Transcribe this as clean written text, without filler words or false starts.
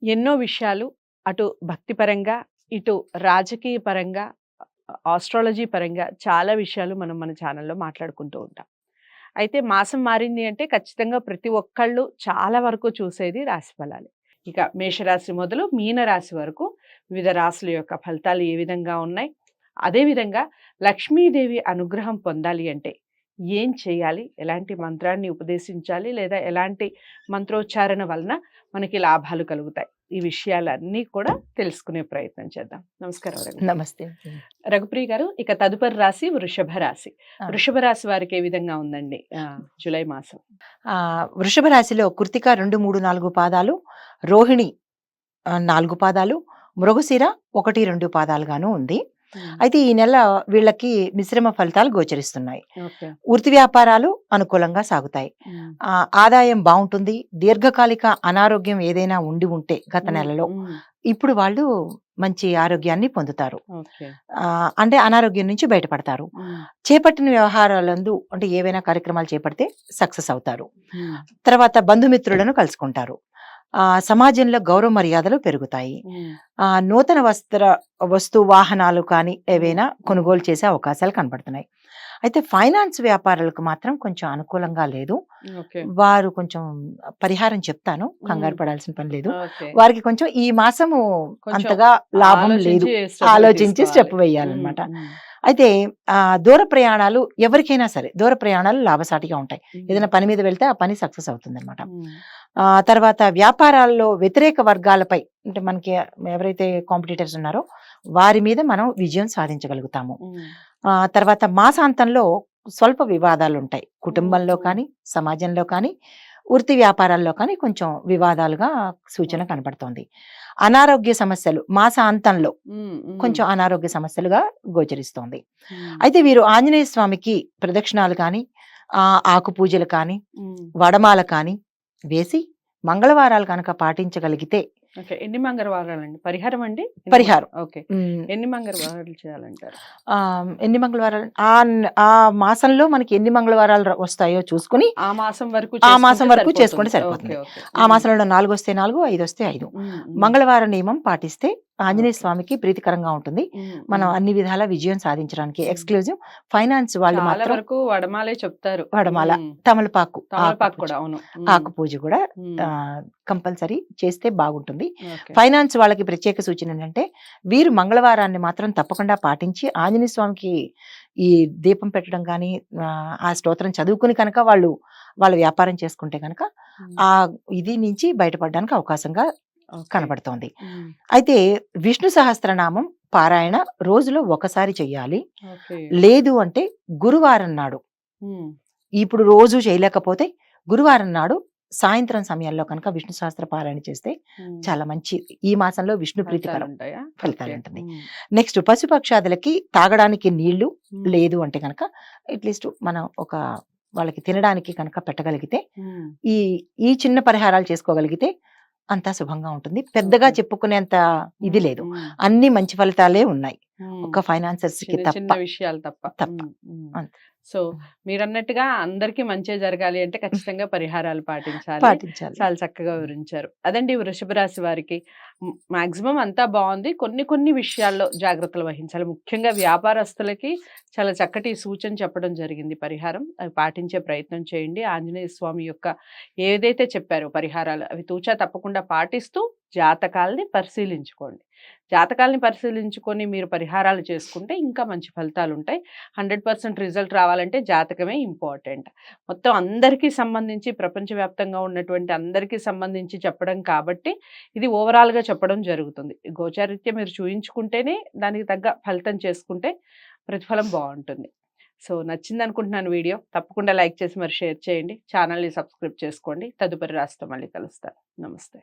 ఎన్నో విషయాలు అటు భక్తిపరంగా, ఇటు రాజకీయ పరంగా, ఆస్ట్రాలజీ పరంగా చాలా విషయాలు మనం మన ఛానల్‌లో మాట్లాడుకుంటూ ఉంటాం. అయితే మాసం మారింది అంటే ఖచ్చితంగా ప్రతి ఒక్కళ్ళు చాలా వరకు చూసేది రాశి ఫలాలే. ఇక మేషరాశి మొదలు మీనరాశి వరకు వివిధ రాశుల యొక్క ఫలితాలు ఏ విధంగా ఉన్నాయి? అదేవిధంగా లక్ష్మీదేవి అనుగ్రహం పొందాలి అంటే ఏం చేయాలి? ఎలాంటి మంత్రాన్ని ఉపదేశించాలి? లేదా ఎలాంటి మంత్రోచ్చారణ వలన మనకి లాభాలు కలుగుతాయి? ఈ విషయాలన్నీ కూడా తెలుసుకునే ప్రయత్నం చేద్దాం. నమస్కారం రఘు. నమస్తే. రఘుప్రియ గారు, ఇక తదుపరి రాశి వృషభ రాశి. ఆ! వృషభ రాశి వారికి ఏ విధంగా ఉందండి జూలై మాసం? వృషభ రాశిలో కృత్తిక 2, 3, 4 పాదాలు, రోహిణి 4 పాదాలు, మృగశిర 1, 2 పాదాలుగాను ఉంది. అయితే ఈ నెల వీళ్ళకి మిశ్రమ ఫలితాలు గోచరిస్తున్నాయి. ఓకే. వృత్తి వ్యాపారాలు అనుకూలంగా సాగుతాయి. ఆదాయం బావుంటుంది. దీర్ఘకాలిక అనారోగ్యం ఏదైనా ఉంటే గత నెలలో ఇప్పుడు వాళ్ళు మంచి ఆరోగ్యాన్ని పొందుతారు. ఓకే. అంటే అనారోగ్యం నుంచి బయటపడతారు. చేపట్టిన వ్యవహారాలందు అంటే ఏవైనా కార్యక్రమాలు చేపడితే సక్సెస్ అవుతారు. తర్వాత బంధుమిత్రులను కలుసుకుంటారు. సమాజంలో గౌరవ మర్యాదలు పెరుగుతాయి. నూతన వస్తు వాహనాలు కానీ ఏవైనా కొనుగోలు చేసే అవకాశాలు కనబడుతున్నాయి. అయితే ఫైనాన్స్ వ్యాపారాలకు మాత్రం కొంచెం అనుకూలంగా లేదు. ఓకే. వారు కొంచెం పరిహారం చెప్తాను, కంగారు పడాల్సిన పని లేదు. ఓకే. వారికి కొంచెం ఈ మాసము కొంచెం అంతగా లాభం లేదు. ఆలోచించి స్టెప్ వేయాలన్నమాట. అయితే దూర ప్రయాణాలు ఎవరికైనా సరే దూర ప్రయాణాలు లాభసాటిగా ఉంటాయి. ఏదైనా పని మీద వెళ్తే ఆ పని సక్సెస్ అవుతుందన్నమాట. తర్వాత వ్యాపారాల్లో వ్యతిరేక వర్గాలపై అంటే మనకి ఎవరైతే కాంపిటీటర్స్ ఉన్నారో వారి మీద మనం విజయం సాధించగలుగుతాము. తర్వాత మాసాంతంలో స్వల్ప వివాదాలు ఉంటాయి. కుటుంబంలో కానీ, సమాజంలో కానీ, వృత్తి వ్యాపారాల్లో కానీ కొంచెం వివాదాలుగా సూచన కనబడుతోంది. అనారోగ్య సమస్యలు మాసాంతంలో కొంచెం అనారోగ్య సమస్యలుగా గోచరిస్తోంది. అయితే వీరు ఆంజనేయ స్వామికి ప్రదక్షిణాలు కానీ, ఆకు పూజలు కానీ, వడమాల కానీ వేసి మంగళవారాలు కనుక పాటించగలిగితే. ఓకే. ఎన్ని మంగళవారాలండి పరిహారం అండి? పరిహారం. ఓకే. ఎన్ని మంగళవారాలు చేయాలంటారు? ఎన్ని మంగళవారాలు ఆ మాసంలో మనకి ఎన్ని మంగళవారాలు వస్తాయో చూసుకుని ఆ మాసం వరకు చేసుకుంటే సరిపోతుంది. ఆ మాసంలో 4 వస్తే 4, 5 వస్తే 5. మంగళవారం నియమం పాటిస్తే ఆంజనేయ స్వామికి ప్రీతికరంగా ఉంటుంది. మనం అన్ని విధాల విజయం సాధించడానికి. ఎక్స్క్లూజివ్ ఫైనాన్స్ వాళ్ళు మాత్రం వడమాలే చెప్తారు. వడమాల, తమలపాకు కూడా, అవును, ఆకు పూజ కూడా కంపల్సరీ చేస్తే బాగుంటుంది. ఫైనాన్స్ వాళ్ళకి ప్రత్యేక సూచన ఏంటంటే వీరు మంగళవారాన్ని మాత్రం తప్పకుండా పాటించి ఆంజనేయ స్వామికి ఈ దీపం పెట్టడం కానీ, ఆ స్తోత్రం చదువుకుని కనుక వాళ్ళ వ్యాపారం చేసుకుంటే కనుక ఆ ఇది నుంచి బయటపడడానికి అవకాశంగా కనబడుతోంది. అయితే విష్ణు సహస్రనామం పారాయణ రోజులో ఒకసారి చెయ్యాలి. లేదు అంటే గురువారం నాడు, ఇప్పుడు రోజు చేయలేకపోతే గురువారం నాడు సాయంత్రం సమయంలో కనుక విష్ణు సహస్ర పారాయణ చేస్తే చాలా మంచి ఈ మాసంలో విష్ణు ప్రీతికరం ఫలితాలు ఉంటుంది. నెక్స్ట్ పశుపక్షాదులకి తాగడానికి నీళ్లు లేదు అంటే కనుక అట్లీస్ట్ మనం వాళ్ళకి తినడానికి కనుక పెట్టగలిగితే ఈ చిన్న పరిహారాలు చేసుకోగలిగితే అంతా శుభంగా ఉంటుంది. పెద్దగా చెప్పుకునేంత ఇది లేదు. అన్ని మంచి ఫలితాలే ఉన్నాయి. ఒక ఫైనాన్సర్స్ కి చిన్న విషయాలు తప్ప. సో మీరన్నట్టుగా అందరికీ మంచి జరగాలి అంటే ఖచ్చితంగా పరిహారాలు పాటించాలి. చాలా చక్కగా వివరించారు. అదండి వృషభ రాశి వారికి మాక్సిమం అంతా బాగుంది. కొన్ని విషయాల్లో జాగ్రత్తలు వహించాలి. ముఖ్యంగా వ్యాపారస్తులకి చాలా చక్కటి సూచన చెప్పడం జరిగింది. పరిహారం అవి పాటించే ప్రయత్నం చేయండి. ఆంజనేయ స్వామి యొక్క ఏదైతే చెప్పారో పరిహారాలు అవి తూచా తప్పకుండా పాటిస్తూ జాతకాలని పరిశీలించుకోండి. జాతకాలని పరిశీలించుకొని మీరు పరిహారాలు చేసుకుంటే ఇంకా మంచి ఫలితాలు ఉంటాయి. 100% రిజల్ట్ రావాలంటే జాతకమే ఇంపార్టెంట్. మొత్తం అందరికీ సంబంధించి ప్రపంచవ్యాప్తంగా ఉన్నటువంటి అందరికీ సంబంధించి చెప్పడం కాబట్టి ఇది ఓవరాల్గా చెప్పడం జరుగుతుంది. గోచారిత్యం మీరు చూయించుకుంటేనే దానికి తగ్గ ఫలితం చేసుకుంటే ప్రతిఫలం బాగుంటుంది. సో నచ్చింది అనుకుంటున్నాను వీడియో. తప్పకుండా లైక్ చేసి మరి షేర్ చేయండి. ఛానల్ని సబ్స్క్రైబ్ చేసుకోండి. తదుపరి రాశితో మళ్ళీ కలుస్తాను. నమస్తే.